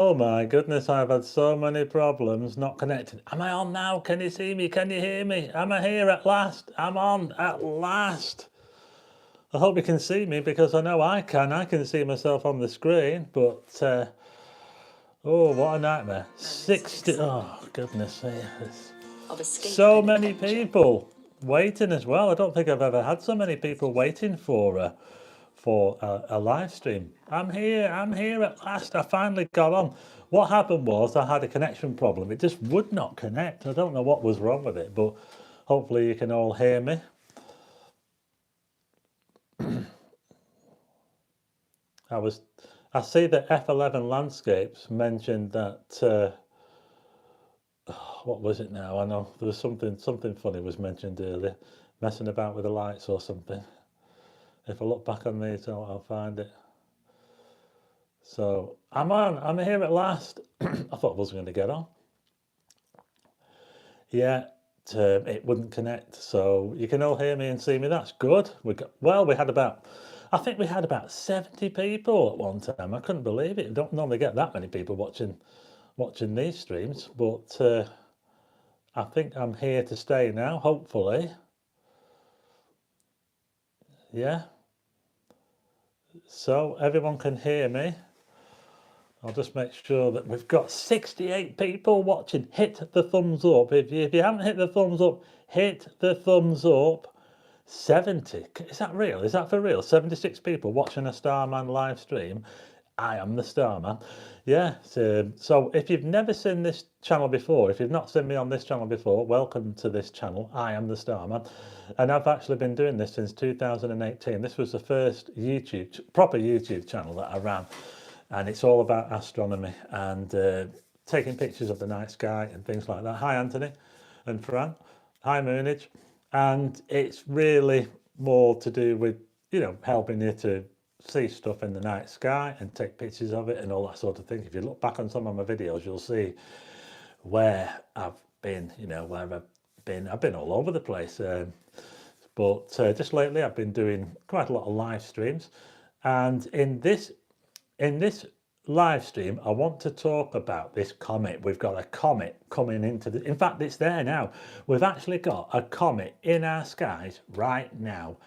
Oh my goodness, I've had so many problems not connecting. Am I on now? Can you see me? Can you hear me? Am I here at last? I'm on at last. I hope you can see me because I know I can. I can see myself on the screen, but oh, what a nightmare. 60, oh goodness, yes. So many people waiting as well. I don't think I've ever had so many people waiting for a live stream. I'm here at last. I finally got on. What happened was I had a connection problem. It just would not connect. I don't know what was wrong with it, but hopefully you can all hear me. I see that F11 Landscapes mentioned that what was it now? I know there was something funny was mentioned earlier, messing about with the lights or something. If I look back on these, I'll find it. So I'm here at last. I thought I wasn't going to get on. Yeah, it wouldn't connect. So you can all hear me and see me. That's good. I think we had about 70 people at one time. I couldn't believe it. We don't normally get that many people watching these streams, but I think I'm here to stay now, hopefully. Yeah. So everyone can hear me. I'll just make sure that we've got 68 people watching. Hit the thumbs up. If you haven't hit the thumbs up, hit the thumbs up. 70. Is that real? Is that for real? 76 people watching a Starman live stream. I am the Starman. Yeah. So if you've never seen this channel before, if you've not seen me on this channel before, welcome to this channel. I am the Starman. And I've actually been doing this since 2018. This was the first proper YouTube channel that I ran. And it's all about astronomy and taking pictures of the night sky and things like that. Hi, Anthony and Fran. Hi, Moonage. And it's really more to do with, helping you to see stuff in the night sky and take pictures of it and all that sort of thing. If you look back on some of my videos, you'll see where I've been, where I've been. I've been all over the place. But just lately, I've been doing quite a lot of live streams. And in this live stream, I want to talk about this comet. We've got a comet coming in fact, it's there now. We've actually got a comet in our skies right now.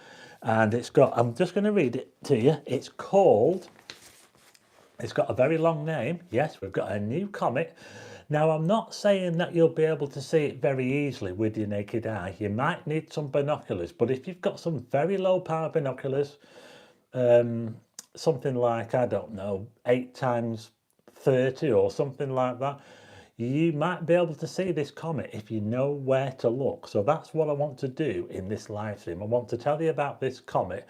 And I'm just going to read it to you. It's got a very long name. Yes, we've got a new comet. Now, I'm not saying that you'll be able to see it very easily with your naked eye. You might need some binoculars, but if you've got some very low power binoculars, something like, I don't know, 8x30 or something like that, you might be able to see this comet if you know where to look. So that's what I want to do in this live stream. I want to tell you about this comet,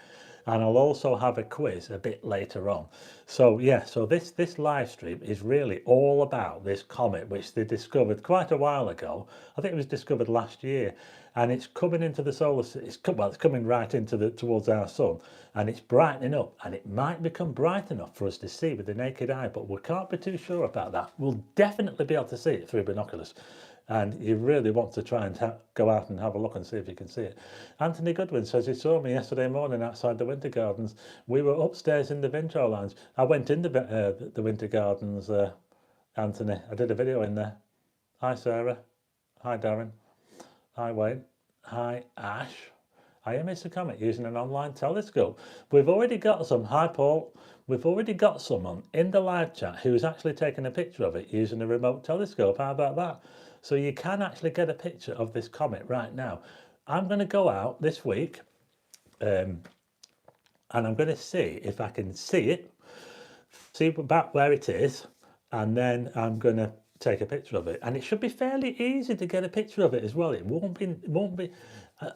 and I'll also have a quiz a bit later on. So yeah, so this live stream is really all about this comet, which they discovered quite a while ago. I think it was discovered last year, and it's coming into the solar system. It's coming right into towards our sun, and it's brightening up, and it might become bright enough for us to see with the naked eye, but we can't be too sure about that. We'll definitely be able to see it through binoculars, and you really want to try and go out and have a look and see if you can see it. Anthony Goodwin says he saw me yesterday morning outside the Winter Gardens. We were upstairs in the Vintro Lounge. I went in the Winter Gardens, Anthony. I did a video in there. Hi, Sarah. Hi, Darren. Hi, Wayne. Hi, Ash. I am Mr. Comet using an online telescope. We've already got some. Hi, Paul. We've already got someone in the live chat who's actually taken a picture of it using a remote telescope. How about that? So you can actually get a picture of this comet right now. I'm going to go out this week and I'm going to see if I can see it, see about where it is, and then I'm going to take a picture of it. And it should be fairly easy to get a picture of it as well. It won't be.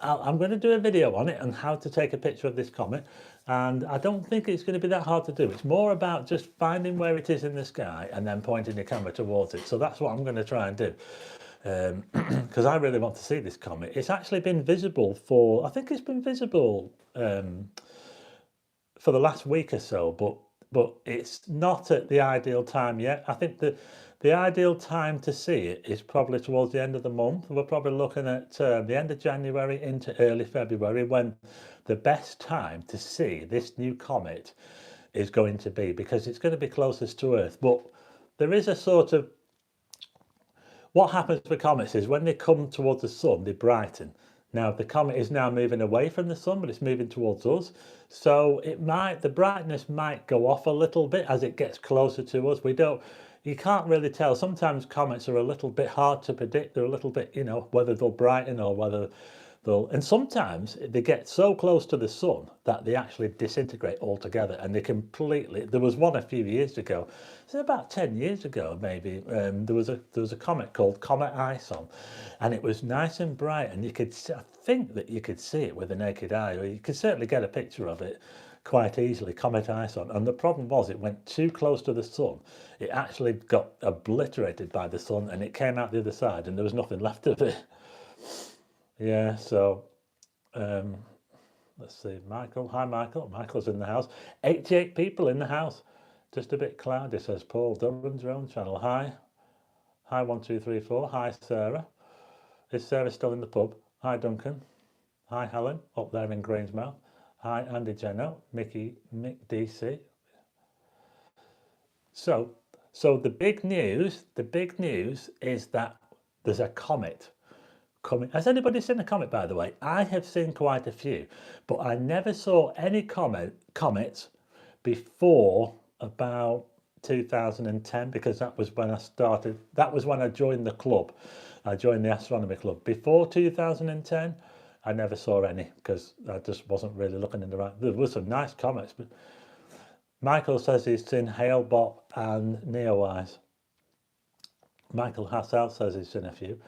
I'm going to do a video on it on how to take a picture of this comet, and I don't think it's going to be that hard to do. It's more about just finding where it is in the sky and then pointing your camera towards it. So that's what I'm going to try and do, because I really want to see this comet. It's actually been visible I think it's been visible for the last week or so, but it's not at the ideal time yet. I think the ideal time to see it is probably towards the end of the month. We're probably looking at the end of January into early February, when the best time to see this new comet is going to be, because it's going to be closest to Earth. But there is a sort of, what happens with comets is when they come towards the sun, they brighten. Now the comet is now moving away from the sun, but it's moving towards us. So the brightness might go off a little bit as it gets closer to us. You can't really tell. Sometimes comets are a little bit hard to predict. They're a little bit, whether they'll brighten or whether and sometimes they get so close to the sun that they actually disintegrate altogether, and they completely. There was one a few years ago, it's about 10 years ago maybe. There was a comet called Comet C, and it was nice and bright, and I think that you could see it with the naked eye, or you could certainly get a picture of it quite easily. Comet C, and the problem was it went too close to the sun. It actually got obliterated by the sun, and it came out the other side, and there was nothing left of it. Yeah, so let's see, Michael. Hi, Michael. Michael's in the house. 88 people in the house. Just a bit cloudy, says Paul. Durham's own channel. Hi. Hi, 1234. Hi, Sarah. Is Sarah still in the pub? Hi, Duncan. Hi, Helen, up there in Grangemouth. Hi, Andy Geno. Mick DC. So the big news is that there's a comet coming. Has anybody seen a comet, by the way? I have seen quite a few, but I never saw any comets before about 2010, because that was when I started. That was when I joined the club. I joined the astronomy club. Before 2010, I never saw any because I just wasn't really looking in the right. There were some nice comets, but Michael says he's seen Hale-Bopp and Neowise. Michael Hassel says he's seen a few.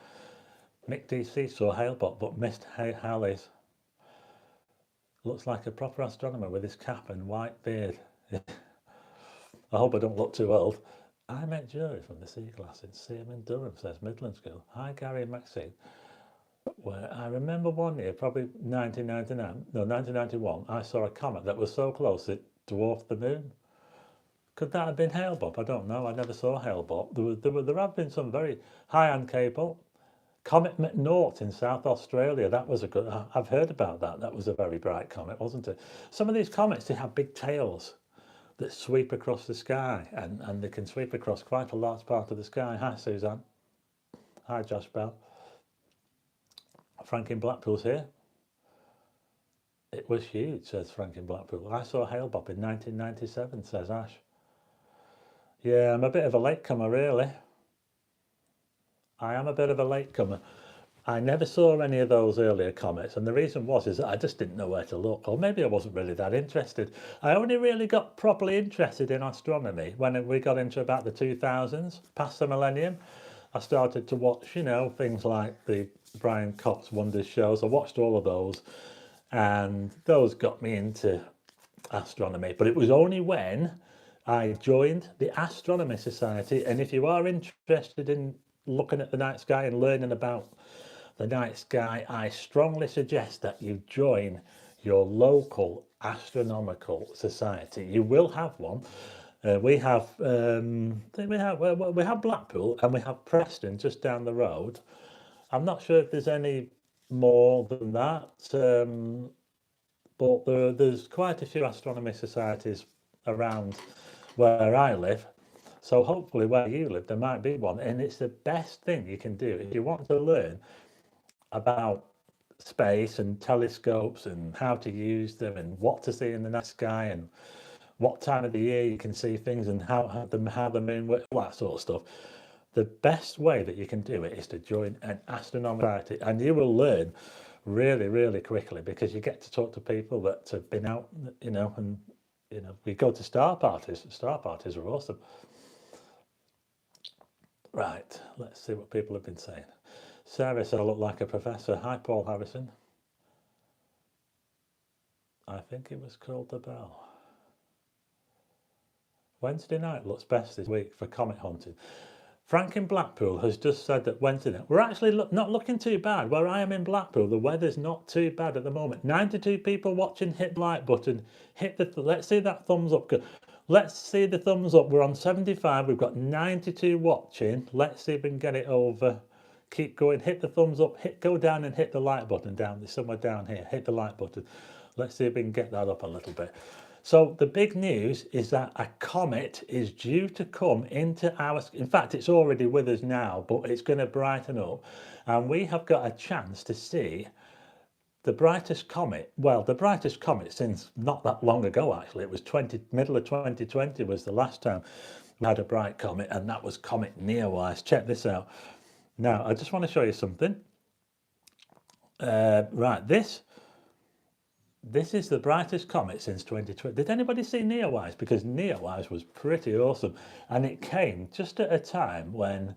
Mick DC saw Hale-Bopp but missed Halley's. Looks like a proper astronomer with his cap and white beard. I hope I don't look too old. I met Jerry from the Sea Glass in Seaham in Durham, says Midland School. Hi, Gary and Maxine. Where I remember one year, probably 1991, I saw a comet that was so close it dwarfed the moon. Could that have been Hale-Bopp? I don't know. I never saw Hale-Bopp. There have been some very high-end cable. Comet McNaught in South Australia. That was a good. I've heard about that. That was a very bright comet, wasn't it? Some of these comets, they have big tails that sweep across the sky, and they can sweep across quite a large part of the sky. Hi, Suzanne. Hi, Josh Bell. Frank in Blackpool's here. It was huge, says Frank in Blackpool. I saw Hale-Bopp in 1997, says Ash. Yeah, I'm a bit of a latecomer, really. I am a bit of a latecomer. I never saw any of those earlier comets, and the reason is that I just didn't know where to look, or maybe I wasn't really that interested. I only really got properly interested in astronomy when we got into about the 2000s, past the millennium. I started to watch, things like the Brian Cox Wonders shows. I watched all of those, and those got me into astronomy. But it was only when I joined the Astronomy Society, and if you are interested in looking at the night sky and learning about the night sky, I strongly suggest that you join your local astronomical society. You will have one. We have Blackpool and we have Preston just down the road. I'm not sure if there's any more than that, but there's quite a few astronomy societies around where I live. So hopefully where you live, there might be one. And it's the best thing you can do if you want to learn about space and telescopes and how to use them and what to see in the night sky and what time of the year you can see things and how the moon works, all that sort of stuff. The best way that you can do it is to join an astronomical society, and you will learn really, really quickly, because you get to talk to people that have been out, and we go to star parties. Star parties are awesome. Right, let's see what people have been saying. Sarah said I look like a professor. Hi, Paul Harrison. I think it was called the bell. Wednesday night looks best this week for comet hunting. Frank in Blackpool has just said that Wednesday night, we're actually not looking too bad. Where I am in Blackpool, the weather's not too bad at the moment. 92 people watching, hit the like button, let's see that thumbs up. Let's see the thumbs up. We're on 75, we've got 92 watching. Let's see if we can get it over. Keep going, hit the thumbs up, go down and hit the like button down. There's somewhere down here, hit the like button. Let's see if we can get that up a little bit. So the big news is that a comet is due to come into our, in fact, it's already with us now, but it's going to brighten up. And we have got a chance to see the brightest comet, well, the brightest comet since not that long ago, actually. It was middle of 2020 was the last time we had a bright comet, and that was Comet Neowise. Check this out. Now, I just want to show you something. Right, this is the brightest comet since 2020. Did anybody see Neowise? Because Neowise was pretty awesome. And it came just at a time when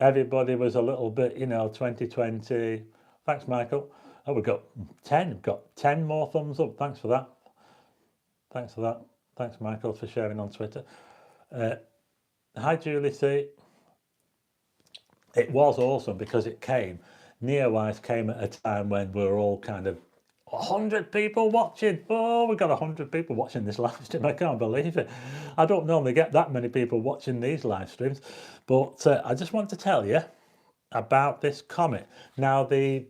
everybody was a little bit, 2020. Thanks, Michael. Oh, we've got 10 more thumbs up. Thanks for that. Thanks for that. Thanks, Michael, for sharing on Twitter. Hi, Julie C. It was awesome because it came. Neowise came at a time when we were all kind of 100 people watching. Oh, we've got 100 people watching this live stream. I can't believe it. I don't normally get that many people watching these live streams, but I just want to tell you about this comet. Now, the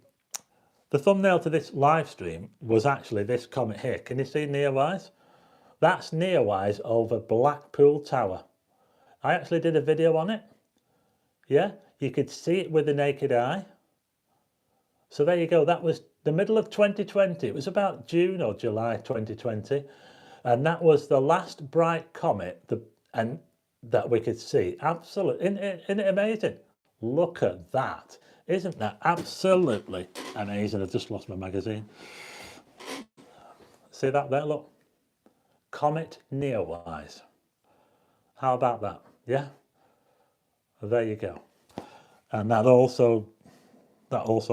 thumbnail to this live stream was actually this comet here. Can you see Neowise? That's Neowise over Blackpool Tower. I actually did a video on it. Yeah, you could see it with the naked eye. So there you go. That was the middle of 2020. It was about June or July 2020. And that was the last bright comet that we could see. Absolutely. Isn't it amazing? Look at that. Isn't that absolutely amazing? I've just lost my magazine. See that there? Look. Comet Neowise. How about that? Yeah? Well, there you go. And that also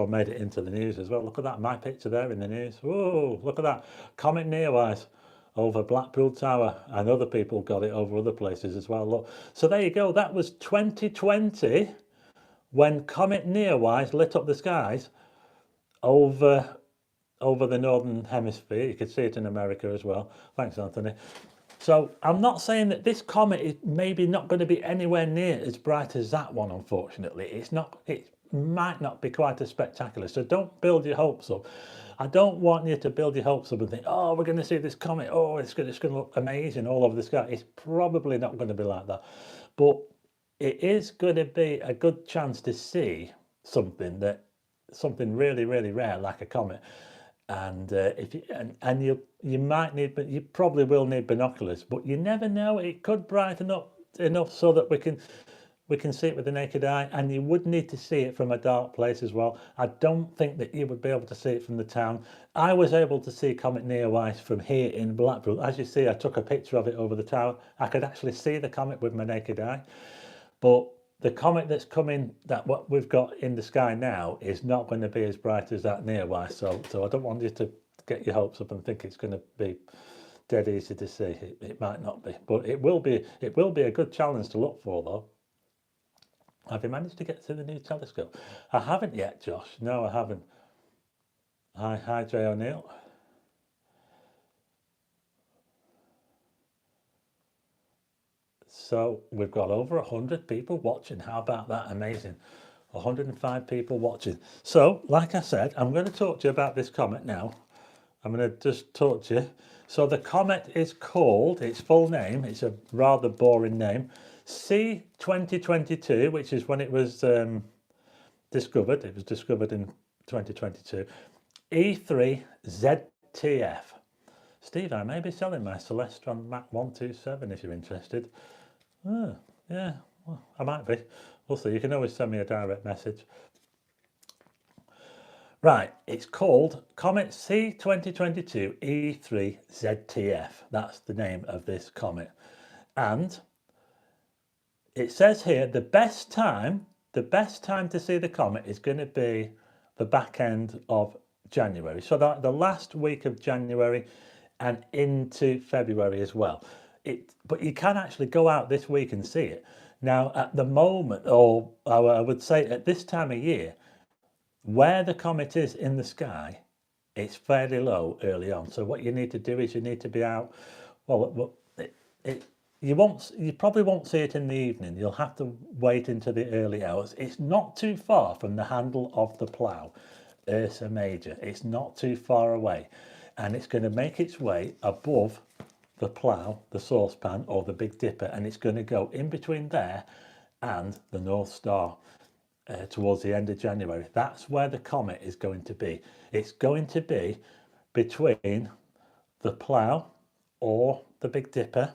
made it into the news as well. Look at that, my picture there in the news. Whoa, look at that. Comet Neowise over Blackpool Tower, and other people got it over other places as well. Look. So there you go. That was 2020 when Comet Neowise lit up the skies over the northern hemisphere. You could see it in America as well. Thanks, Anthony. So I'm not saying that this comet is maybe not going to be anywhere near as bright as that one, unfortunately. It's not. It might not be quite as spectacular. So don't build your hopes up. I don't want you to build your hopes up and think, oh, we're going to see this comet. Oh, it's going to look amazing all over the sky. It's probably not going to be like that. But it is going to be a good chance to see something really, really rare, like a comet. And if you might need, but you probably will need binoculars. But you never know; it could brighten up enough so that we can see it with the naked eye. And you would need to see it from a dark place as well. I don't think that you would be able to see it from the town. I was able to see Comet Neowise from here in Blackpool. As you see, I took a picture of it over the tower. I could actually see the comet with my naked eye. But the comet that's coming, that what we've got in the sky now, is not going to be as bright as that Neowise. So I don't want you to get your hopes up and think it's going to be dead easy to see. It might not be, but it will be a good challenge to look for, though. Have you managed to get to the new telescope? I haven't yet, Josh. No, I haven't. Hi, Jay O'Neill. So we've got over 100 people watching. How about that? Amazing. 105 people watching. So, like I said, I'm going to talk to you about this comet now. I'm going to just talk to you. So the comet is called, its full name, it's a rather boring name, C 2022, which is when it was discovered. It was discovered in 2022. E3 ZTF. Steve, I may be selling my Celestron Mac 127 if you're interested. Oh, yeah, well, I might be. We'll see. You can always send me a direct message. Right, it's called Comet C 2022 E3 ZTF. That's the name of this comet. And it says here the best time to see the comet is going to be the back end of January. So the last week of January and into February as well. But you can actually go out this week and see it. Now, at the moment, or I would say at this time of year, where the comet is in the sky, it's fairly low early on. So what you need to do is you need to be out. Well, you probably won't see it in the evening. You'll have to wait into the early hours. It's not too far from the handle of the plough, Ursa Major. It's not too far away, and it's going to make its way above the plough, the saucepan, or the Big Dipper, and it's going to go in between there and the North Star towards the end of January. That's where the comet is going to be. It's going to be between the plough or the Big Dipper.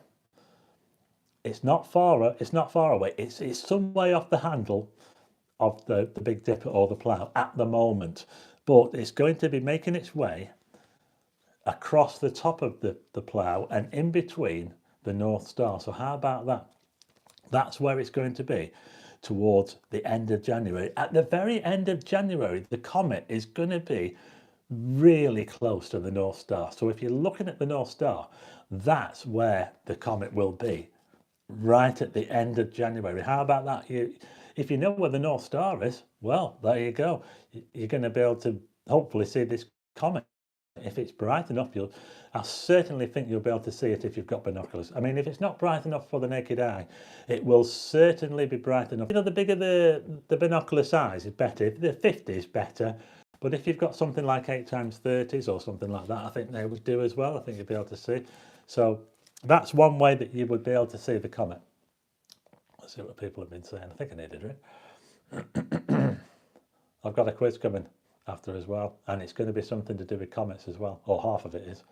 It's not far away. It's some way off the handle of the Big Dipper or the plough at the moment, but it's going to be making its way across the top of the plough and in between the North Star. So how about that? That's where it's going to be towards the end of January. At the very end of January, the comet is going to be really close to the North Star. So if you're looking at the North Star, that's where the comet will be, right at the end of January. How about that? If you know where the North Star is, well, there you go. You're going to be able to hopefully see this comet. If it's bright enough, I certainly think you'll be able to see it if you've got binoculars. I mean, if it's not bright enough for the naked eye, it will certainly be bright enough. You know, the bigger the binocular size is better. The 50 is better. But if you've got something like 8x30s or something like that, I think they would do as well. I think you'll be able to see. So that's one way that you would be able to see the comet. Let's see what people have been saying. I think I need a drink. I've got a quiz coming after as well, and it's going to be something to do with comets as well, or half of it is.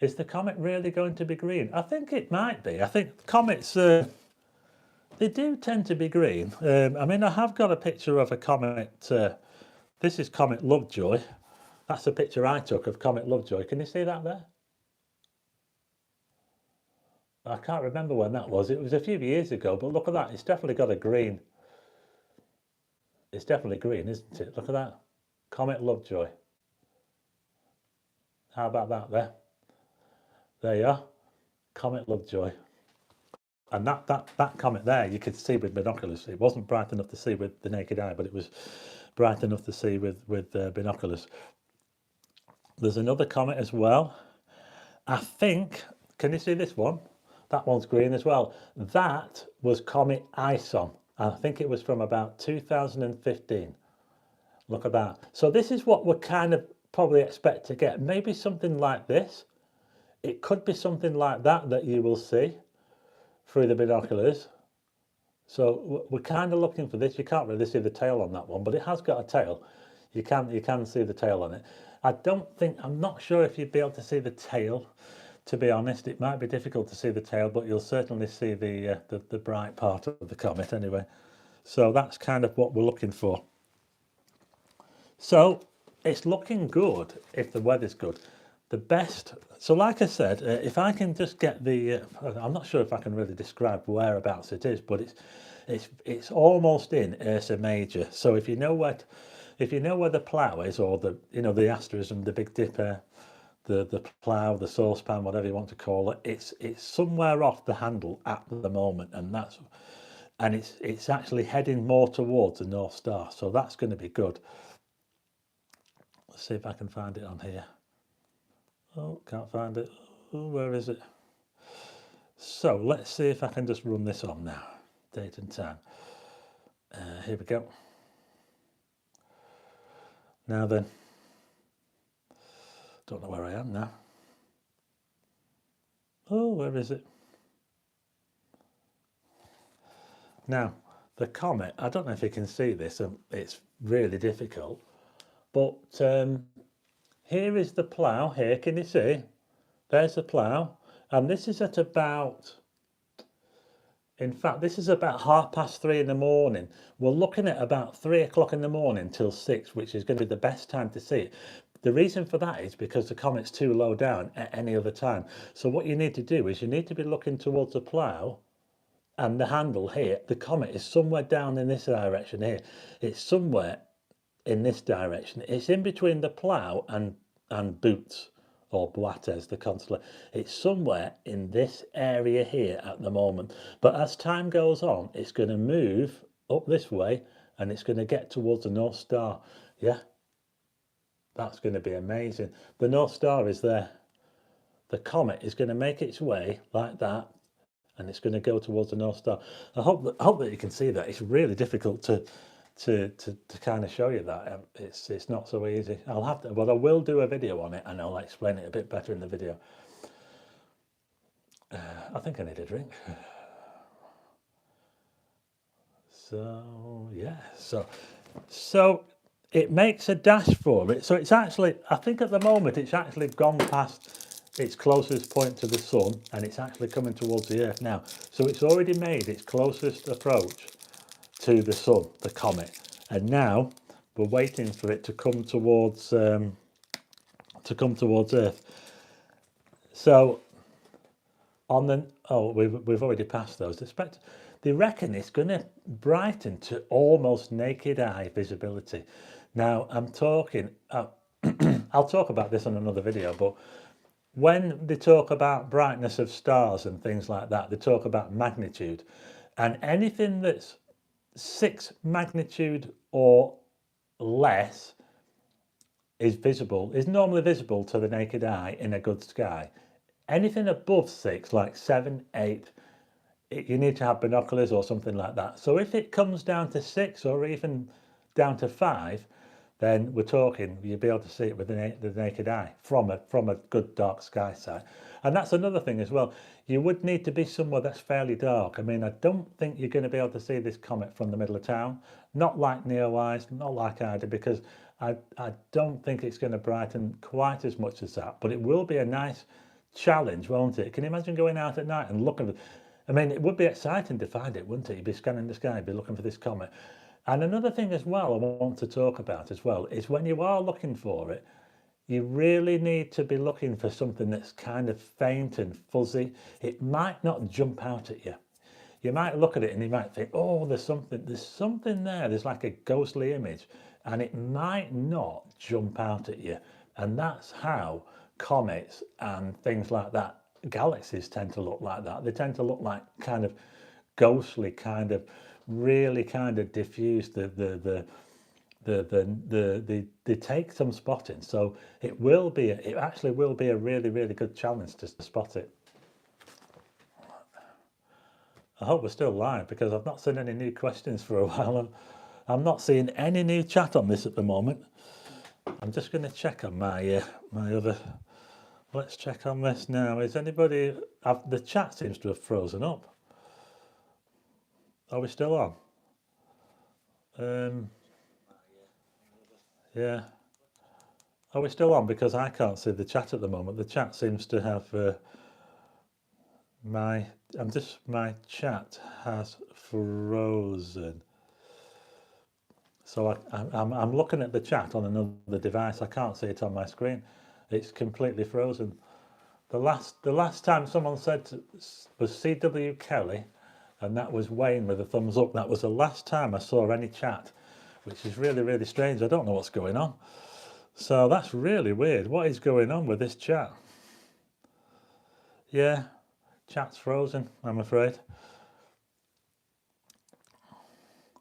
Is the comet really going to be green? I think it might be. I think comets, they do tend to be green. I mean, I have got a picture of a comet. This is Comet Lovejoy. That's a picture I took of Comet Lovejoy. Can you see that there? I can't remember when that was. It was a few years ago, but look at that. It's definitely got a green. It's definitely green, isn't it? Look at that. Comet Lovejoy. How about that there? There you are. Comet Lovejoy. And that comet there, you could see with binoculars. It wasn't bright enough to see with the naked eye, but it was bright enough to see with binoculars. There's another comet as well. I think, can you see this one? That one's green as well. That was Comet Ison. I think it was from about 2015. Look at that. So this is what we kind of probably expect to get. Maybe something like this. It could be something like that you will see through the binoculars. So we're kind of looking for this. You can't really see the tail on that one, but it has got a tail. You can see the tail on it. I'm not sure if you'd be able to see the tail. To be honest, it might be difficult to see the tail, but you'll certainly see the bright part of the comet anyway. So that's kind of what we're looking for. So it's looking good if the weather's good. The best, so like I said, if I can just get the, I'm not sure if I can really describe whereabouts it is, but it's almost in Ursa Major. So if you know where the plough is, or the asterism, the Big Dipper, the plough, the saucepan, whatever you want to call it, it's somewhere off the handle at the moment, and it's actually heading more towards the North Star. So that's going to be good. Let's see if I can find it on here. Oh, can't find it. Oh, where is it? So let's see if I can just run this on now. Date and time. Here we go. Now then. Don't know where I am now. Oh, where is it? Now, the comet, I don't know if you can see this, it's really difficult, but here is the plough here, can you see? There's the plough, and this is at about, in fact, this is about 3:30 in the morning. We're looking at about 3 o'clock in the morning till 6, which is going to be the best time to see it. The reason for that is because the comet's too low down at any other time. So what you need to do is you need to be looking towards the plough and the handle here. The comet is somewhere down in this direction here. It's somewhere in this direction. It's in between the plough and Bootes, or Boates, the constellation. It's somewhere in this area here at the moment. But as time goes on, it's going to move up this way and it's going to get towards the North Star. Yeah, that's going to be amazing. The North Star is there. The comet is going to make its way like that, and it's going to go towards the North Star. I hope that you can see that. It's really difficult to kind of show you that. It's not so easy. But I will do a video on it, and I'll explain it a bit better in the video. I think I need a drink. So yeah, so it makes a dash for it. So it's actually, I think at the moment it's actually gone past its closest point to the sun, and it's actually coming towards the Earth now. So it's already made its closest approach to the sun, the comet, and now we're waiting for it to come towards Earth. So on the we've already passed those. They reckon it's going to brighten to almost naked eye visibility. Now I'm talking. I'll talk about this on another video, but when they talk about brightness of stars and things like that, they talk about magnitude, and anything that's 6 magnitude or less is normally visible to the naked eye in a good sky. Anything above 6, like 7, 8, you need to have binoculars or something like that. So if it comes down to 6 or even down to 5, then we're talking you'll be able to see it with the naked eye from a good dark sky site. And that's another thing as well. You would need to be somewhere that's fairly dark. I mean, I don't think you're going to be able to see this comet from the middle of town. Not like NeoEyes, not like I do, because I don't think it's going to brighten quite as much as that. But it will be a nice challenge, won't it? Can you imagine going out at night and looking for, I mean, it would be exciting to find it, wouldn't it? You'd be scanning the sky, be looking for this comet. And another thing as well I want to talk about as well is when you are looking for it, you really need to be looking for something that's kind of faint and fuzzy. It might not jump out at you. You might look at it and you might think, oh, there's something there. There's like a ghostly image, and it might not jump out at you. And that's how comets and things like that, galaxies tend to look like that. They tend to look like kind of ghostly, kind of really kind of diffuse. They take some spotting, so it actually will be a really, really good challenge to spot it. I hope we're still live, because I've not seen any new questions for a while. I'm not seeing any new chat on this at the moment. I'm just going to check on my other. Let's check on this now. Is anybody? The chat seems to have frozen up. Are we still on? Yeah. Are we still on? Because I can't see the chat at the moment. The chat seems to have my chat has frozen. So I'm looking at the chat on another device. I can't see it on my screen. It's completely frozen. The last time someone said was C.W. Kelly, and that was Wayne with a thumbs up. That was the last time I saw any chat, which is really, really strange. I don't know what's going on. So that's really weird. What is going on with this chat? Yeah, chat's frozen, I'm afraid.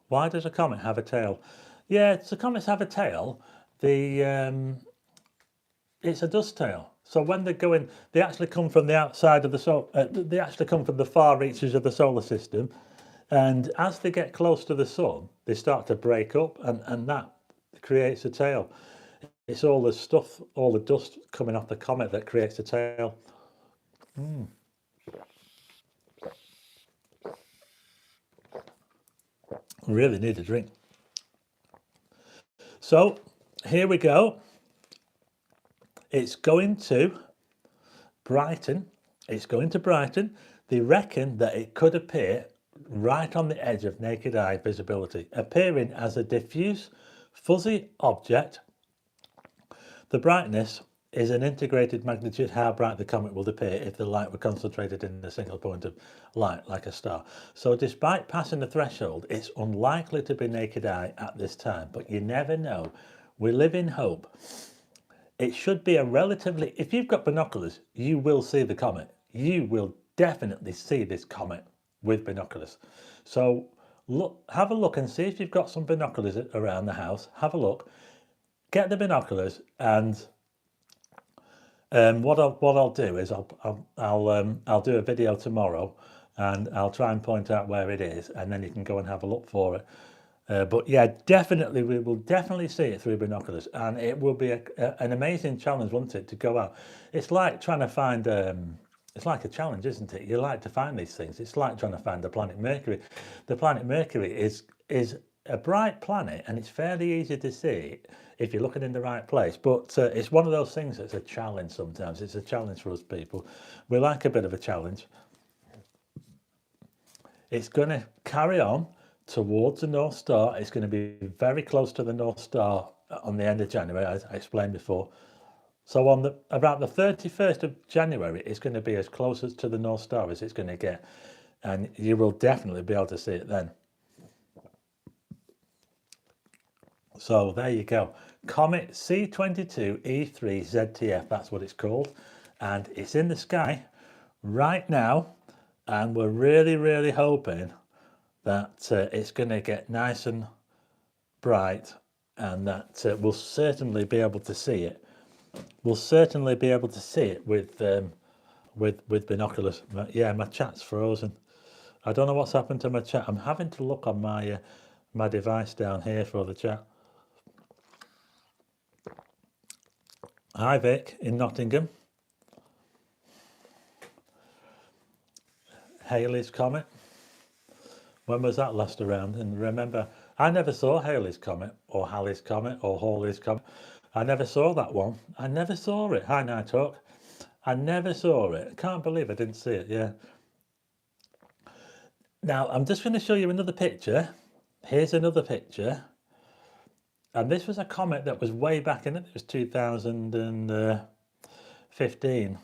Why does a comet have a tail? Yeah, the comets have a tail. It's a dust tail. So when they're going, they actually come from the outside of the solar. They actually come from the far reaches of the solar system, and as they get close to the sun, they start to break up, and that creates a tail. It's all the stuff, all the dust coming off the comet that creates a tail. Really need a drink. So here we go. It's going to brighten. It's going to brighten. They reckon that it could appear right on the edge of naked eye visibility, appearing as a diffuse, fuzzy object. The brightness is an integrated magnitude how bright the comet will appear if the light were concentrated in a single point of light, like a star. So despite passing the threshold, it's unlikely to be naked eye at this time, but you never know. We live in hope. It should be a relatively, if you've got binoculars, you will see the comet. You will definitely see this comet with binoculars. So look, have a look and see if you've got some binoculars around the house. Have a look, get the binoculars, and what I'll do is I'll do a video tomorrow, and I'll try and point out where it is, and then you can go and have a look for it. But yeah, definitely, we will definitely see it through binoculars, and it will be an amazing challenge, won't it, to go out. It's like trying to find it's like a challenge, isn't it? You like to find these things. It's like trying to find the planet Mercury. The planet Mercury is a bright planet, and it's fairly easy to see if you're looking in the right place. But it's one of those things that's a challenge sometimes. It's a challenge for us people. We like a bit of a challenge. It's going to carry on towards the North Star. It's going to be very close to the North Star on the end of January, as I explained before. So on about the 31st of January, it's going to be as close as to the North Star as it's going to get. And you will definitely be able to see it then. So there you go. Comet C22 E3 ZTF, that's what it's called. And it's in the sky right now. And we're really, really hoping that it's going to get nice and bright, and that we'll certainly be able to see it. We'll certainly be able to see it with binoculars. Yeah, my chat's frozen. I don't know what's happened to my chat. I'm having to look on my my device down here for the chat. Hi Vic in Nottingham. Halley's Comet. When was that last around? And remember, I never saw Halley's Comet or Halley's Comet or Halley's Comet. I never saw that one. I never saw it. Hi Night Talk. I never saw it. Can't believe I didn't see it. Yeah. Now I'm just going to show you another picture. Here's another picture. And this was a comet that was way back in it. It was 2015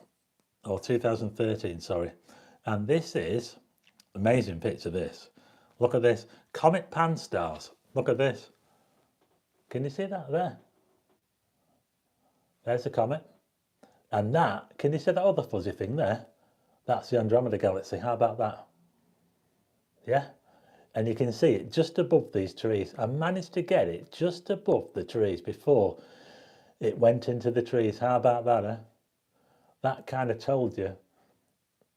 or 2013, sorry. And this is amazing picture. This. Look at this. Comet Pan-STARRS. Look at this. Can you see that there? There's the comet. And that, can you see that other fuzzy thing there? That's the Andromeda Galaxy. How about that? Yeah? And you can see it just above these trees. I managed to get it just above the trees before it went into the trees. How about that, eh? That kind of told you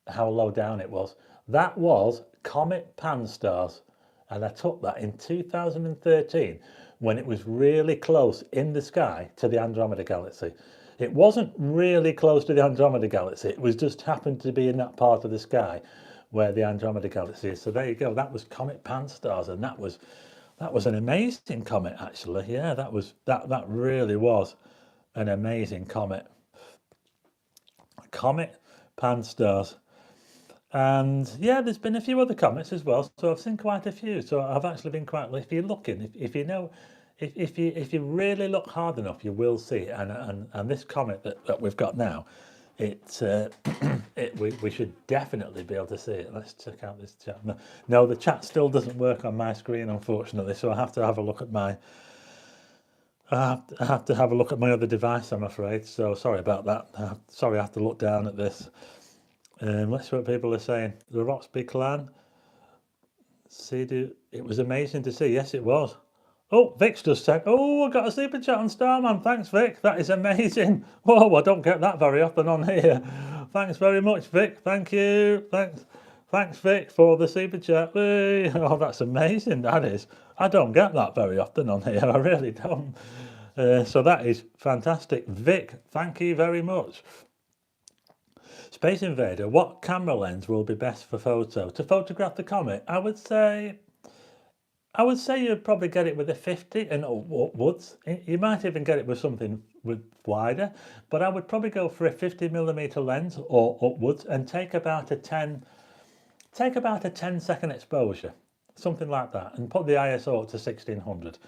how low down it was. That was Comet Pan-STARRS. And I took that in 2013 when it was really close in the sky to the Andromeda Galaxy. It wasn't really close to the Andromeda Galaxy. It was just happened to be in that part of the sky where the Andromeda Galaxy is. So there you go. That was Comet Pan-STARRS, and that was an amazing comet actually. Yeah, that really was an amazing comet. Comet Pan-STARRS. And yeah, there's been a few other comets as well, so I've seen quite a few. So I've actually been quite, if you're looking, if you know, if you really look hard enough, you will see it. And this comet that we've got now, we should definitely be able to see it. Let's check out this chat. No, the chat still doesn't work on my screen, unfortunately. So I have to have a look at my I have to have a look at my other device, I'm afraid. So sorry about that. Sorry, I have to look down at this. Let's see what people are saying. The Roxby clan. It was amazing to see. Yes, it was. Oh, Vic's just said, oh, I got a super chat on Starman. Thanks, Vic. That is amazing. Whoa, I don't get that very often on here. Thanks very much, Vic. Thank you. Thanks, Vic, for the super chat. Oh, that's amazing. That is. I don't get that very often on here. I really don't. So that is fantastic. Vic, thank you very much. Space Invader, what camera lens will be best for photo? To photograph the comet, I would say you'd probably get it with a 50 and upwards. You might even get it with something with wider, but I would probably go for a 50mm lens or upwards and take about a 10 second exposure, something like that, and put the ISO up to 1600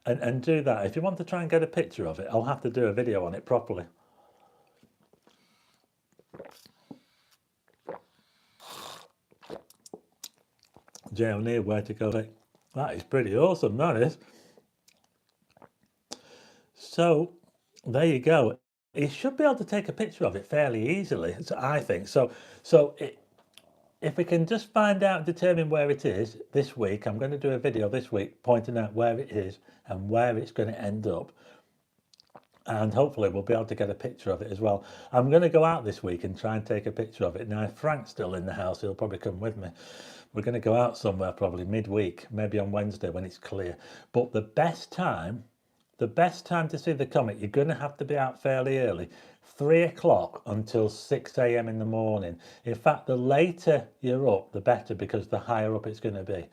and do that. If you want to try and get a picture of it, I'll have to do a video on it properly. Jay O'Neill, where to go? That is pretty awesome, that is. So there you go. You should be able to take a picture of it fairly easily, I think. If we can just determine where it is this week, I'm going to do a video this week pointing out where it is and where it's going to end up. And hopefully we'll be able to get a picture of it as well. I'm going to go out this week and try and take a picture of it. Now, if Frank's still in the house, he'll probably come with me. We're going to go out somewhere probably midweek, maybe on Wednesday when it's clear. But the best time the best time to see the comet, you're going to have to be out fairly early, 3 o'clock until 6 a.m. in the morning. In fact, the later you're up, the better, because the higher up it's going to be.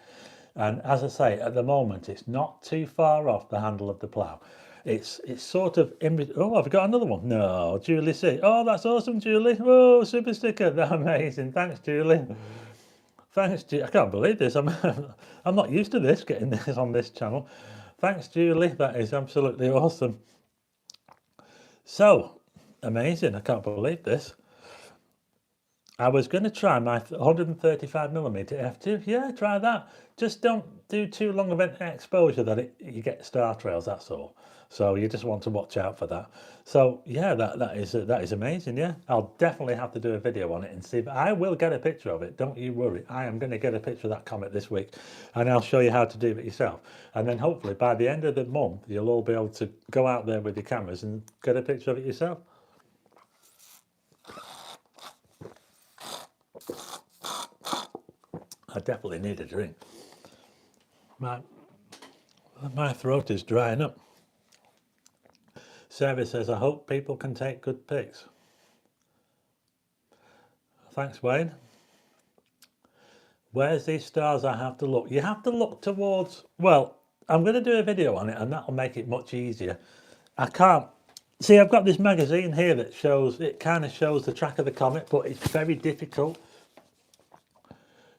And as I say, at the moment, it's not too far off the handle of the plough. It's sort of in. Oh, I've got another one. No, Julie C. Oh, that's awesome, Julie. Oh, super sticker. That's amazing. Thanks, Julie. Thanks, Julie. I can't believe this. I'm not used to this, getting this on this channel. Thanks, Julie. That is absolutely awesome. So, amazing. I can't believe this. I was going to try my 135mm f2. Yeah, try that. Just don't do too long of an exposure that you get star trails, that's all. So you just want to watch out for that. So yeah, that is amazing. Yeah, I'll definitely have to do a video on it and see. But I will get a picture of it. Don't you worry. I am going to get a picture of that comet this week, and I'll show you how to do it yourself. And then hopefully by the end of the month, you'll all be able to go out there with your cameras and get a picture of it yourself. I definitely need a drink. My throat is drying up. Sarah says, I hope people can take good pics. Thanks, Wayne. Where's these stars I have to look? You have to look towards, well, I'm going to do a video on it and that'll make it much easier. I can't, see, I've got this magazine here that shows, it kind of shows the track of the comet, but it's very difficult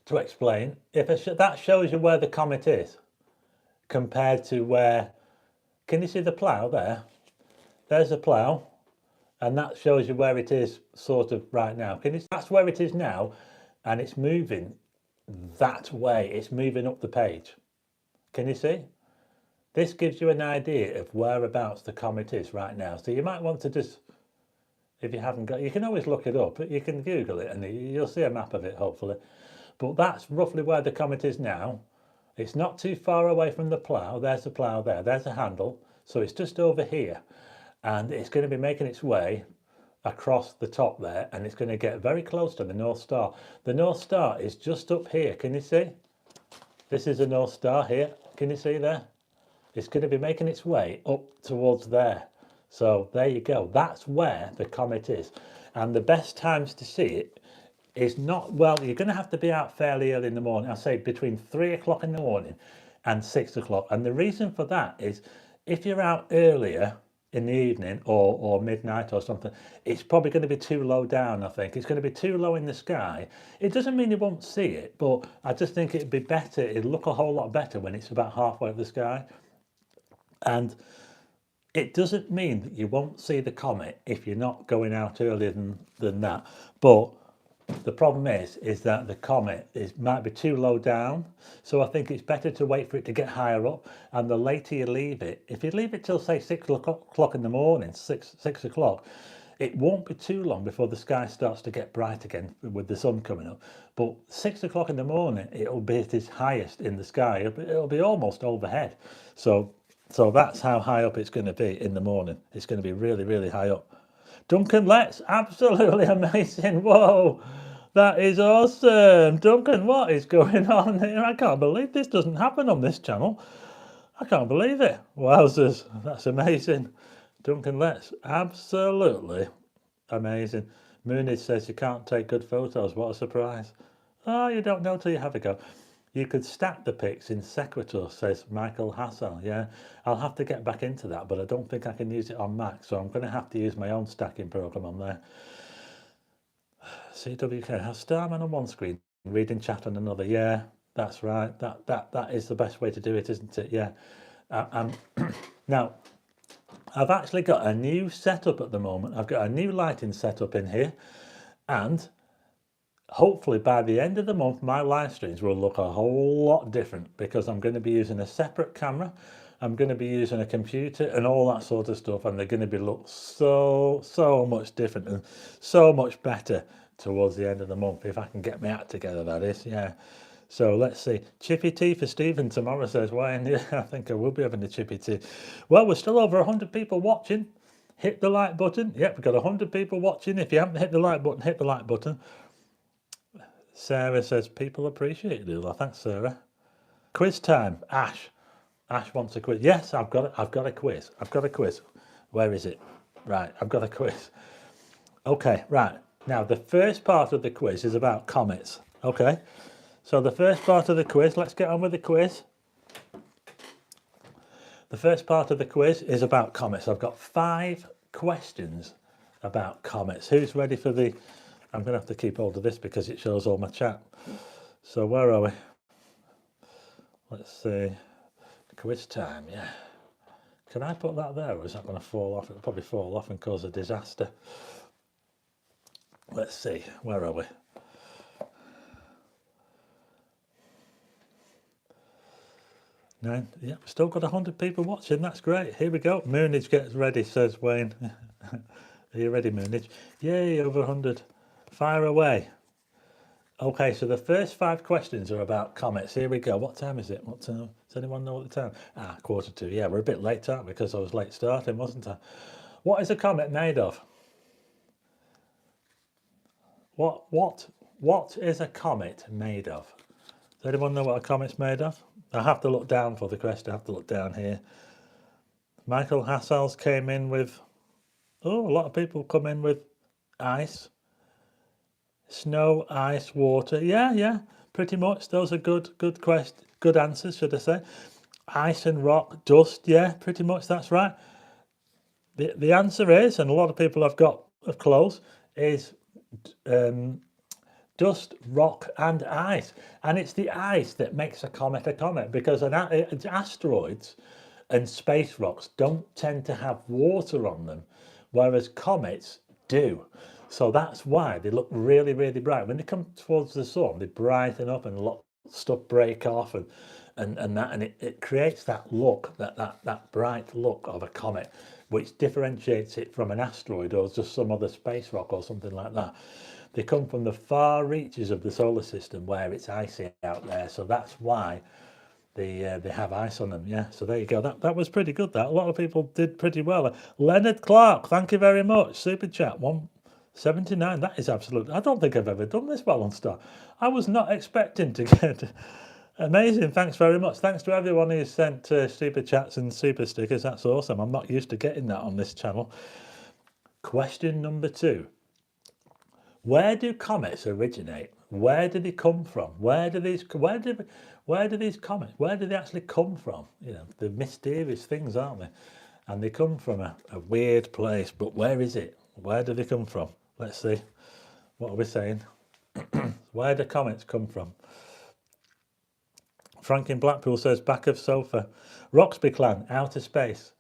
to explain. If that shows you where the comet is compared to where, can you see the plough there? There's the plough, and that shows you where it is sort of right now. That's where it is now, and it's moving that way. It's moving up the page. Can you see? This gives you an idea of whereabouts the comet is right now. So you might want to just, if you haven't got, you can always look it up. You can Google it, and you'll see a map of it, hopefully. But that's roughly where the comet is now. It's not too far away from the plough. There's the plough there. There's the handle. So it's just over here. And it's going to be making its way across the top there, and it's going to get very close to the North Star. The North Star is just up here. Can you see? This is the North Star here. Can you see there? It's going to be making its way up towards there. So there you go. That's where the comet is. And the best times to see it is not, well, you're going to have to be out fairly early in the morning. I say between 3 o'clock in the morning and 6 o'clock. And the reason for that is if you're out earlier in the evening or midnight or something, it's probably going to be too low down. I think it's going to be too low in the sky. It doesn't mean you won't see it, but I just think it'd be better, it'd look a whole lot better when it's about halfway up the sky. And it doesn't mean that you won't see the comet if you're not going out earlier than that. But the problem is that the comet might be too low down, so I think it's better to wait for it to get higher up. And the later you leave it, if you leave it till say 6 o'clock in the morning, 6 o'clock, it won't be too long before the sky starts to get bright again with the sun coming up. But 6 o'clock in the morning, it'll be at its highest in the sky. It'll be almost overhead. So that's how high up it's going to be in the morning. It's going to be really, really high up. Duncan, let's absolutely amazing. Whoa, that is awesome. Duncan, what is going on here? I can't believe this doesn't happen on this channel. I can't believe it. Wowzers, that's amazing. Duncan, let's absolutely amazing. Moonage says you can't take good photos. What a surprise. Oh, you don't know till you have a go. You could stack the pics in Sequitur, says Michael Hassel. Yeah, I'll have to get back into that, but I don't think I can use it on Mac, so I'm going to have to use my own stacking program on there. CWK has Starman on one screen, reading chat on another. Yeah, that's right. That is the best way to do it, isn't it? Yeah. Now, I've actually got a new setup at the moment. I've got a new lighting setup in here, and hopefully by the end of the month, my live streams will look a whole lot different because I'm going to be using a separate camera. I'm going to be using a computer and all that sort of stuff, and they're going to be look so much different and so much better towards the end of the month if I can get my act together, that is. Yeah. So let's see. Chippy tea for Stephen tomorrow, says Wayne. Yeah, I think I will be having the chippy tea. Well, we're still over 100 people watching. Hit the like button. Yep, we've got 100 people watching. If you haven't hit the like button, hit the like button. Sarah says, people appreciate it. Thanks, Sarah. Quiz time. Ash, Ash wants a quiz. Yes, I've got a quiz. I've got a quiz. Where is it? Right, I've got a quiz. Okay, right. Now the first part of the quiz is about comets. Okay. So the first part of the quiz, let's get on with the quiz. The first part of the quiz is about comets. I've got 5 questions about comets. Who's ready for the... I'm going to have to keep hold of this because it shows all my chat. So where are we? Let's see. Quiz time, yeah. Can I put that there or is that going to fall off? It'll probably fall off and cause a disaster. Let's see. Where are we? Nine. Yeah, we've still got 100 people watching. That's great. Here we go. Moonage gets ready, says Wayne. Are you ready, Moonage? Yay, over 100. Fire away. Okay, so the first 5 questions are about comets. Here we go. What time is it? What time? Does anyone know what the time? 1:45. Yeah, we're a bit late, aren't we? Because I was late starting, wasn't I? What is a comet made of? What is a comet made of? Does anyone know what a comet's made of? I have to look down for the question. I have to look down here. Michael Hassels came in with... Oh, a lot of people come in with ice. Snow, ice, water. Yeah, pretty much. Those are good answers, should I say. Ice and rock, dust. Yeah, pretty much. That's right. The answer is, and a lot of people have got of close, is dust, rock, and ice. And it's the ice that makes a comet because asteroids and space rocks don't tend to have water on them, whereas comets do. So that's why they look really, really bright. When they come towards the sun, they brighten up and a lot of stuff break off and it creates that look, that bright look of a comet, which differentiates it from an asteroid or just some other space rock or something like that. They come from the far reaches of the solar system where it's icy out there. So that's why they have ice on them. Yeah, so there you go. That was pretty good. That a lot of people did pretty well. Leonard Clark, thank you very much. Super chat 179. That is absolute. I don't think I've ever done this well on Star. I was not expecting to get. Amazing. Thanks very much. Thanks to everyone who sent super chats and super stickers. That's awesome. I'm not used to getting that on this channel. Question number 2. Where do comets originate? Where do they come from? Where do these comets, where do they actually come from? You know, they're mysterious things, aren't they? And they come from a weird place, but where is it? Where do they come from? Let's see. What are we saying? Where do comets come from? Frank in Blackpool says back of sofa. Roxby clan, outer space.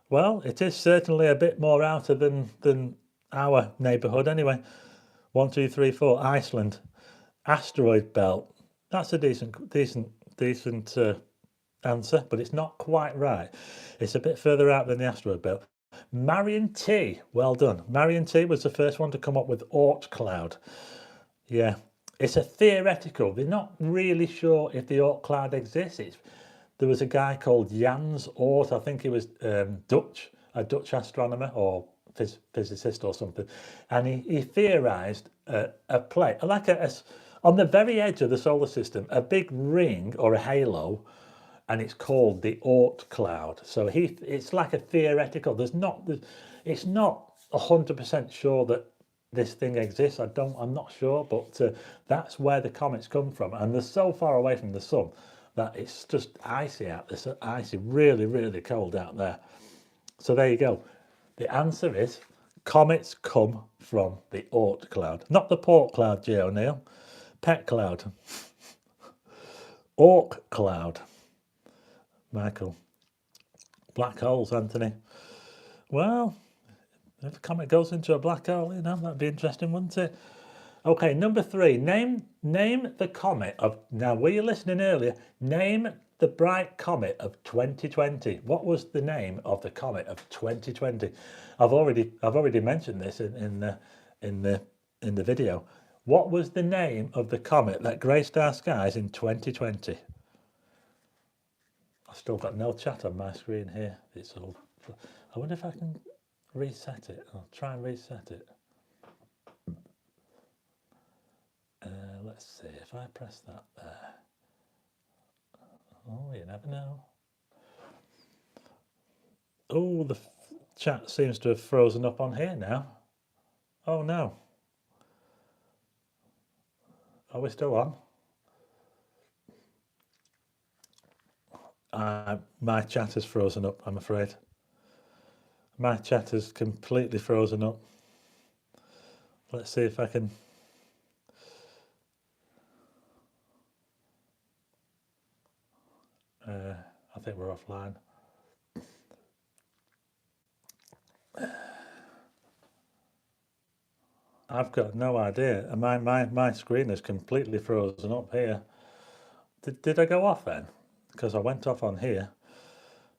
Well, it is certainly a bit more outer than our neighbourhood anyway. 1, 2, 3, 4. Iceland. Asteroid belt. That's a decent answer, but it's not quite right. It's a bit further out than the asteroid belt. Marion T. Well done. Marion T was the first one to come up with Oort cloud. Yeah, it's a theoretical. They're not really sure if the Oort cloud exists. There was a guy called Jans Oort. I think he was Dutch, a Dutch astronomer or physicist or something, and he theorized a plate like on the very edge of the solar system, a big ring or a halo, and it's called the Oort cloud. So it's like a theoretical. It's not 100% sure that this thing exists. I'm not sure, but that's where the comets come from, and they're so far away from the sun that it's just icy out there. So icy, really, really cold out there. So there you go. The answer is comets come from the Oort cloud, not the port cloud, J. O'Neill. Pet cloud. Orc cloud. Michael. Black holes, Anthony. Well, if a comet goes into a black hole, you know, that'd be interesting, wouldn't it? Okay, number 3. Name the comet of... Now, were you listening earlier? Name the bright comet of 2020. What was the name of the comet of 2020? I've already mentioned this in the video. What was the name of the comet that graced our skies in 2020? I've still got no chat on my screen here. It's all... I wonder if I can reset it. I'll try and reset it. Let's see if I press that there. Oh, you never know. Oh, the chat seems to have frozen up on here now. Oh no. Are we still on? My chat has frozen up, I'm afraid. My chat has completely frozen up. Let's see if I can... I think we're offline. I've got no idea. My screen is completely frozen up here. Did I go off then? Because I went off on here.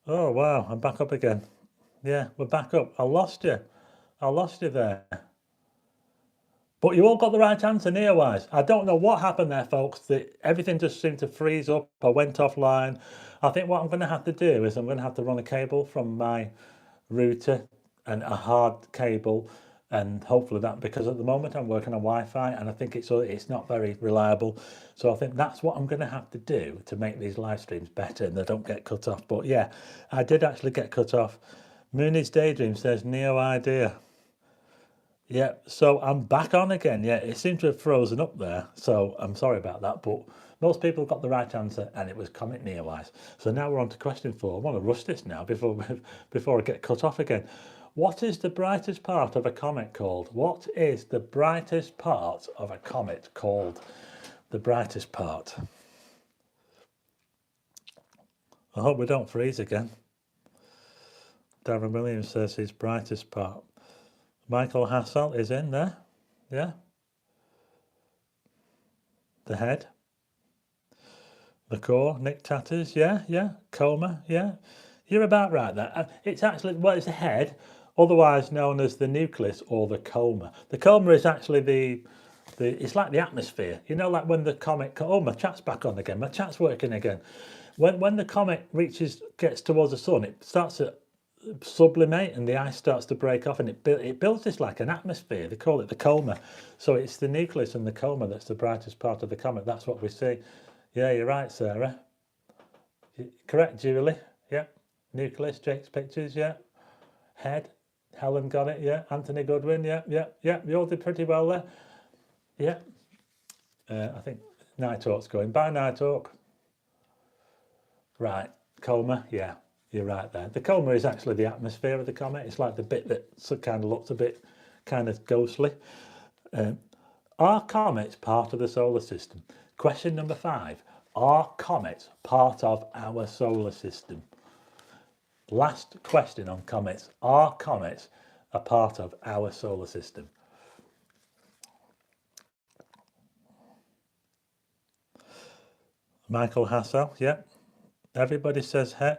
Oh wow, I'm back up again. Yeah, we're back up. I lost you. I lost you there. But you all got the right answer near-wise. I don't know what happened there, folks. Everything just seemed to freeze up. I went offline. I think what I'm going to have to do is I'm going to have to run a cable from my router and a hard cable, and hopefully that, because at the moment I'm working on Wi-Fi and I think it's not very reliable. So I think that's what I'm going to have to do to make these live streams better and they don't get cut off. But yeah, I did actually get cut off. Mooney's Daydream says no idea. Yeah, so I'm back on again. Yeah, it seemed to have frozen up there, so I'm sorry about that, but most people got the right answer and it was Comet Neowise. So now we're on to question 4. I want to rush this now before I get cut off again. What is the brightest part of a comet called? What is the brightest part of a comet called? The brightest part. I hope we don't freeze again. Darren Williams says his brightest part. Michael Hassel is in there. Yeah. The head. The core. Nick Tatters. Yeah, yeah. Coma. Yeah. You're about right there. It's actually, well, it's the head, otherwise known as the nucleus or the coma. The coma is actually it's like the atmosphere. You know, like when the comet, oh, my chat's back on again. My chat's working again. When the comet gets towards the sun, it starts to sublimate and the ice starts to break off and it builds this like an atmosphere. They call it the coma. So it's the nucleus and the coma that's the brightest part of the comet. That's what we see. Yeah, you're right, Sarah. Correct, Julie. Yeah. Nucleus, Jake's pictures. Yeah. Head. Helen got it. Yeah. Anthony Goodwin. Yeah. Yeah. Yeah. You all did pretty well there. Yeah. I think Night Hawk's going. Bye, Night Hawk. Right. Coma. Yeah. You're right there. The coma is actually the atmosphere of the comet. It's like the bit that kind of looks a bit kind of ghostly. Are comets part of the solar system? Question number 5. Are comets part of our solar system? Last question on comets. Are comets a part of our solar system? Michael Hassel, yeah. Everybody says he.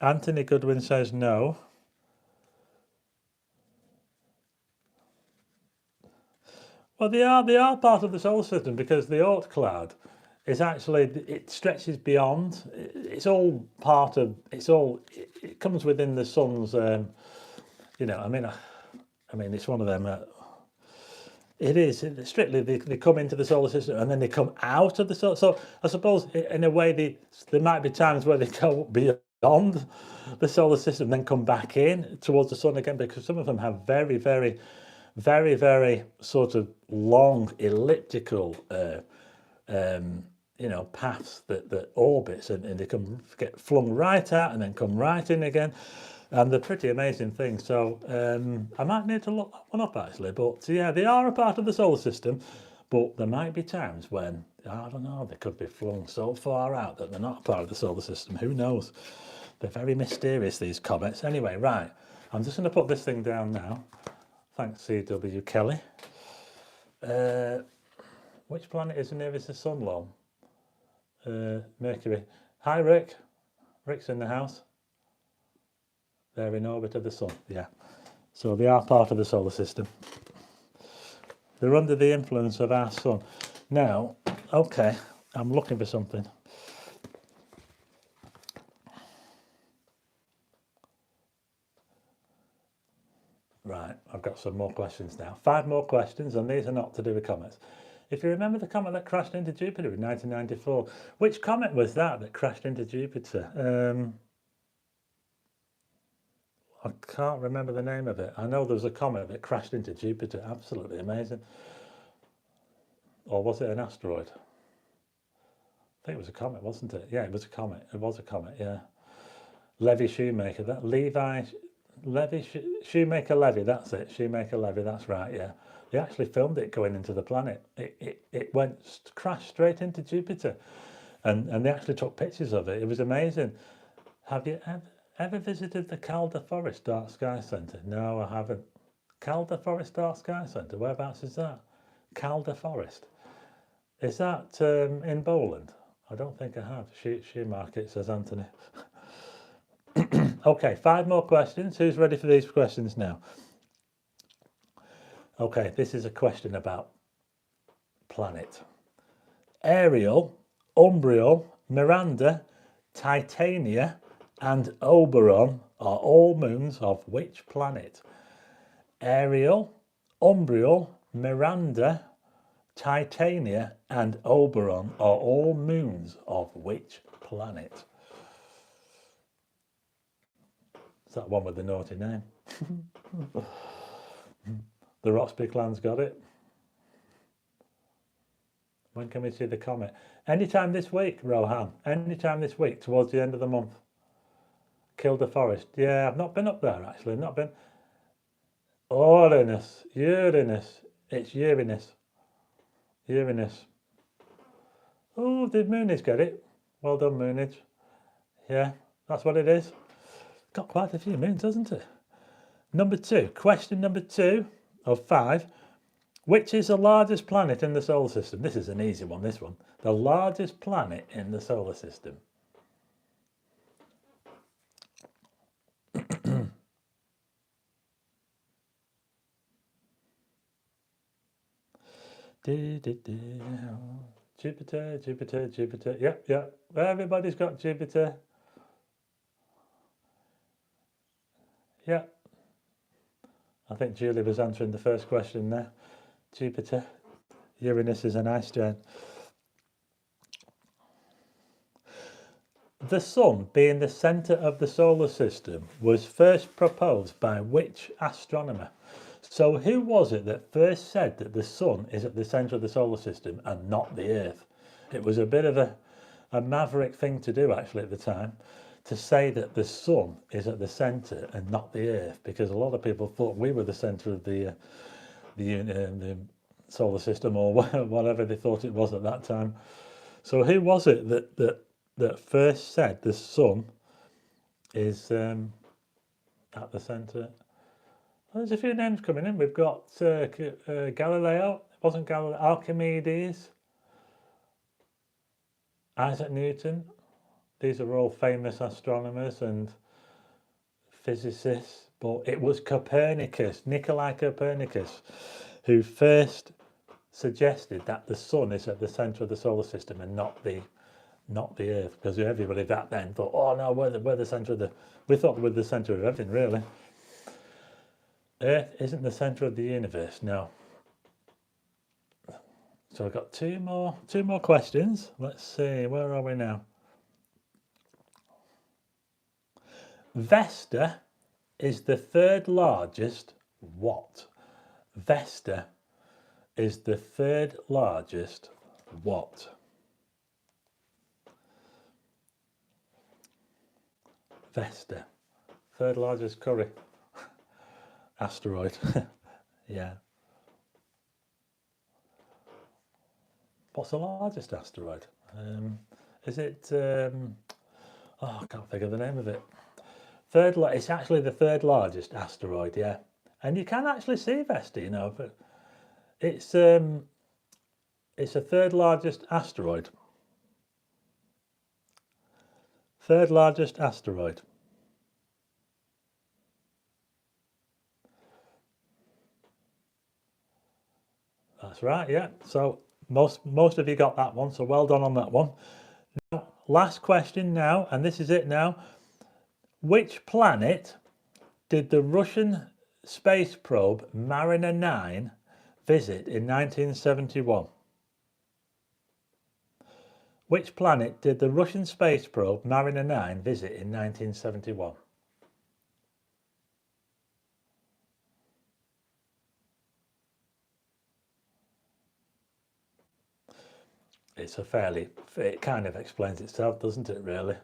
Anthony Goodwin says no. Well, they are part of the solar system because the Oort cloud is actually, it stretches beyond. It's all part of. It comes within the sun's. You know, I mean, it's one of them. It is strictly they come into the solar system and then they come out of the solar. So I suppose in a way there might be times where they go beyond the solar system, then come back in towards the sun again, because some of them have very, very, very, very sort of long elliptical, you know, paths that orbits and they get flung right out and then come right in again. And they're pretty amazing things. So I might need to look that one up actually. But yeah, they are a part of the solar system. But there might be times when, I don't know, they could be flung so far out that they're not a part of the solar system. Who knows? They're very mysterious, these comets. Anyway, right. I'm just going to put this thing down now. Thanks, C.W. Kelly. Which planet is the nearest the sun, Lon? Mercury. Hi, Rick. Rick's in the house. They're in orbit of the sun, yeah. So they are part of the solar system. They're under the influence of our sun. Now, okay, I'm looking for something. Right, I've got some more questions now. 5 more questions, and these are not to do with comets. If you remember the comet that crashed into Jupiter in 1994, which comet was that crashed into Jupiter? I can't remember the name of it. I know there was a comet that crashed into Jupiter. Absolutely amazing. Or was it an asteroid? I think it was a comet, wasn't it? Yeah, it was a comet. It was a comet, yeah. Levy Shoemaker, that Shoemaker Levy, that's it. Shoemaker Levy, that's right, yeah. They actually filmed it going into the planet. It crashed straight into Jupiter. And they actually took pictures of it. It was amazing. Have you ever visited the Calder Forest Dark Sky Centre? No, I haven't. Calder Forest Dark Sky Centre, whereabouts is that? Calder Forest. Is that in Bowland? I don't think I have. Shoemarket, says Anthony. Okay, 5 more questions. Who's ready for these questions now? Okay, this is a question about planet. Ariel, Umbriel, Miranda, Titania, and Oberon are all moons of which planet? Ariel, Umbriel, Miranda, Titania, and Oberon are all moons of which planet? Is that one with the naughty name? The Roxby clan's got it. When can we see the comet? Anytime this week, Rohan. Anytime this week, towards the end of the month. Kilda Forest. Yeah, I've not been up there actually. Not been. Uranus. Uranus. It's Uranus. Uranus. Oh, did Moonage get it? Well done, Moonage. Yeah, that's what it is. Got quite a few moons, hasn't it? Number 2. Question number 2 of 5. Which is the largest planet in the solar system? This is an easy one, this one. The largest planet in the solar system. Jupiter, Jupiter, Jupiter. Yep. Everybody's got Jupiter. Yeah. I think Julie was answering the first question there. Jupiter. Uranus is a nice giant. The Sun being the centre of the solar system was first proposed by which astronomer? So who was it that first said that the Sun is at the centre of the solar system and not the Earth? It was a bit of a maverick thing to do actually at the time, to say that the Sun is at the centre and not the Earth, because a lot of people thought we were the centre of the solar system, or whatever they thought it was at that time. So who was it that first said the Sun is at the centre? There's a few names coming in. We've got Galileo. It wasn't Galileo. Archimedes. Isaac Newton. These are all famous astronomers and physicists. But it was Copernicus, Nikolai Copernicus, who first suggested that the Sun is at the centre of the solar system and not the Earth, because everybody back then thought, oh no, we're the centre of we thought we're the centre of everything, really. Earth isn't the centre of the universe, no. So I've got two more questions. Let's see, where are we now? Vesta is the 3rd largest what? Vesta is the 3rd largest what? Vesta, 3rd largest curry. Asteroid. Yeah. What's the largest asteroid? Is it I can't think of the name of it. It's actually the 3rd largest asteroid, yeah. And you can actually see Vesta, you know, but it's a 3rd largest asteroid. 3rd largest asteroid. That's right, yeah. So most of you got that one, so well done on that one. Now, last question now, and this is it now. Which planet did the Russian space probe Mariner 9 visit in 1971? Which planet did the Russian space probe Mariner 9 visit in 1971? it's it kind of explains itself, doesn't it, really?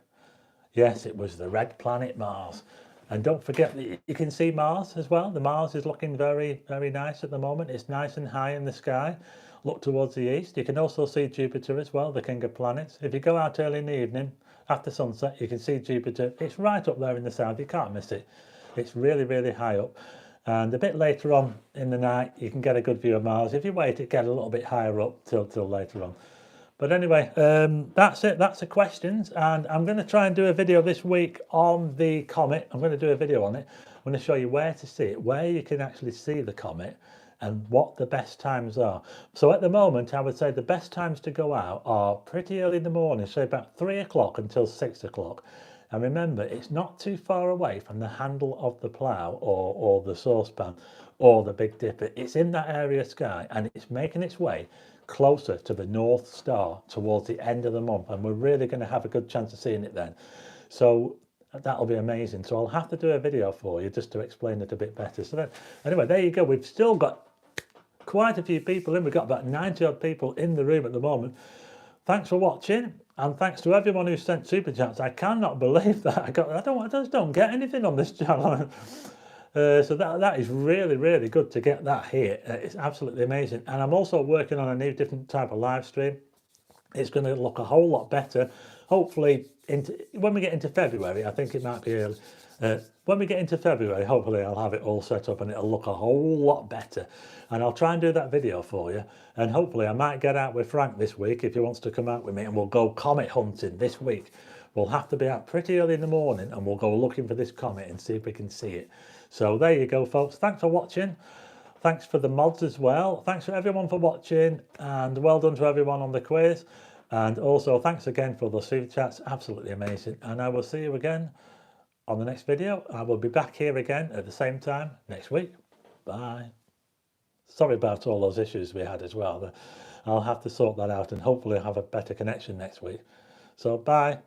Yes, it was the red planet Mars. And don't forget that you can see Mars as well. The Mars is looking very, very nice at the moment. It's nice and high in the sky. Look towards the east. You can also see Jupiter as well, the king of planets. If you go out early in the evening, after sunset, you can see Jupiter. It's right up there in the south. You can't miss it. It's really, really high up. And a bit later on in the night, you can get a good view of Mars. If you wait, it get a little bit higher up till later on. But anyway, that's it. That's the questions. And I'm going to try and do a video this week on the comet. I'm going to do a video on it. I'm going to show you where to see it, where you can actually see the comet, and what the best times are. So at the moment, I would say the best times to go out are pretty early in the morning, so about 3 o'clock until 6 o'clock. And remember, it's not too far away from the handle of the plough or the saucepan or the Big Dipper. It's in that area sky, and it's making its way closer to the North Star towards the end of the month, and we're really going to have a good chance of seeing it then. So that'll be amazing. So I'll have to do a video for you just to explain it a bit better. So then, anyway, there you go. We've still got quite a few people in. We've got about 90 odd people in the room at the moment. Thanks for watching, and thanks to everyone who sent super chats. I cannot believe that I just don't get anything on this channel. So that is really, really good to get that here. It's absolutely amazing. And I'm also working on a new different type of live stream. It's going to look a whole lot better. Hopefully, when we get into February, I think it might be early. When we get into February, hopefully I'll have it all set up and it'll look a whole lot better. And I'll try and do that video for you. And hopefully I might get out with Frank this week if he wants to come out with me, and we'll go comet hunting this week. We'll have to be out pretty early in the morning and we'll go looking for this comet and see if we can see it. So there you go, folks. Thanks for watching. Thanks for the mods as well. Thanks for everyone for watching, and well done to everyone on the quiz. And also thanks again for the super chats. Absolutely amazing. And I will see you again on the next video. I will be back here again at the same time next week. Bye. Sorry about all those issues we had as well. I'll have to sort that out, and hopefully have a better connection next week. So bye.